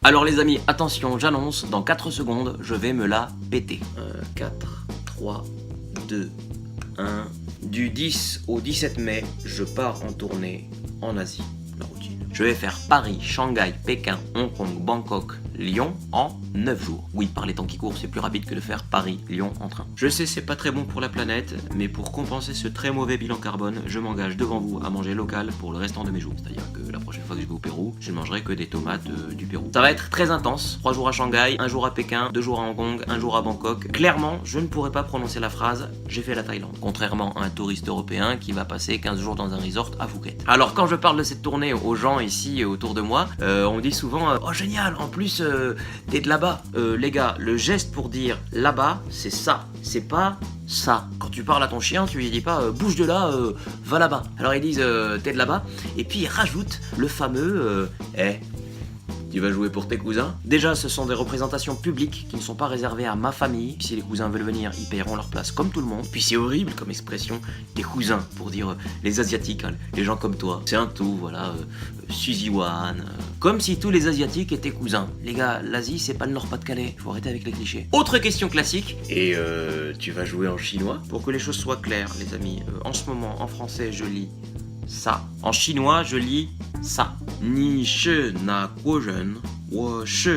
Alors les amis, attention, j'annonce, dans 4 secondes, je vais me la péter. 4, 3, 2, 1... Du 10 au 17 mai, je pars en tournée en Asie. La routine. Je vais faire Paris, Shanghai, Pékin, Hong Kong, Bangkok, Lyon en 9 jours. Oui, par les temps qui courent, c'est plus rapide que de faire Paris-Lyon en train. Je sais, c'est pas très bon pour la planète, mais pour compenser ce très mauvais bilan carbone, je m'engage devant vous à manger local pour le restant de mes jours. C'est-à-dire que la prochaine fois que je vais au Pérou, je ne mangerai que des tomates du Pérou. Ça va être très intense. 3 jours à Shanghai, 1 jour à Pékin, 2 jours à Hong Kong, 1 jour à Bangkok. Clairement, je ne pourrai pas prononcer la phrase « j'ai fait la Thaïlande », contrairement à un touriste européen qui va passer 15 jours dans un resort à Phuket. Alors quand je parle de cette tournée aux gens ici autour de moi, on dit souvent « oh génial, en plus t'es de là-bas ». Les gars, le geste pour dire là-bas, c'est ça, c'est pas ça. Quand tu parles à ton chien, tu lui dis pas bouge de là, va là-bas. Alors ils disent t'es de là-bas, et puis ils rajoutent le fameux tu vas jouer pour tes cousins. Déjà, ce sont des représentations publiques qui ne sont pas réservées à ma famille. Si les cousins veulent venir, ils paieront leur place comme tout le monde. Puis c'est horrible comme expression, des cousins, pour dire les asiatiques, hein, les gens comme toi. C'est un tout, voilà, Suzy One. Comme si tous les asiatiques étaient cousins. Les gars, l'Asie, c'est pas le Nord-Pas-de-Calais. Faut arrêter avec les clichés. Autre question classique. Et tu vas jouer en chinois? Pour que les choses soient claires, les amis, en ce moment, en français, je lis ça. En chinois, je lis ça. Ni shi na guo ren, wo shi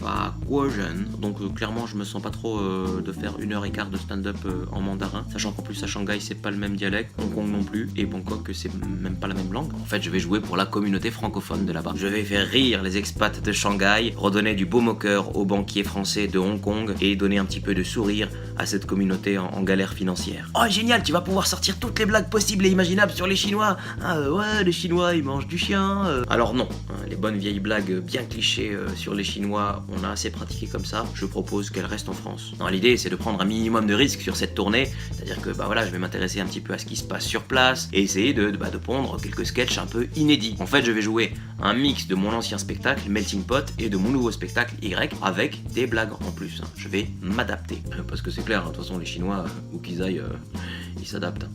fa guo ren. Donc clairement, je me sens pas trop de faire 1h15 de stand-up en mandarin, sachant qu'en plus à Shanghai, c'est pas le même dialecte, Hong Kong non plus, et Bangkok, c'est même pas la même langue. En fait, je vais jouer pour la communauté francophone de là-bas. Je vais faire rire les expats de Shanghai, redonner du baume au cœur aux banquiers français de Hong Kong, et donner un petit peu de sourire à cette communauté en galère financière. Oh génial, tu vas pouvoir sortir toutes les blagues possibles et imaginables sur les Chinois. Ouais, les Chinois, ils mangent du chien. Alors non, les bonnes vieilles blagues bien clichés sur les Chinois, on a assez pratiqué comme ça. Je propose qu'elles restent en France. Non, l'idée, c'est de prendre un minimum de risques sur cette tournée, c'est-à-dire que voilà, je vais m'intéresser un petit peu à ce qui se passe sur place et essayer de pondre quelques sketchs un peu inédits. En fait, je vais jouer un mix de mon ancien spectacle Melting Pot et de mon nouveau spectacle Y avec des blagues en plus. Je vais m'adapter parce que c'est clair, de toute façon, les Chinois, où qu'ils aillent, ils s'adaptent.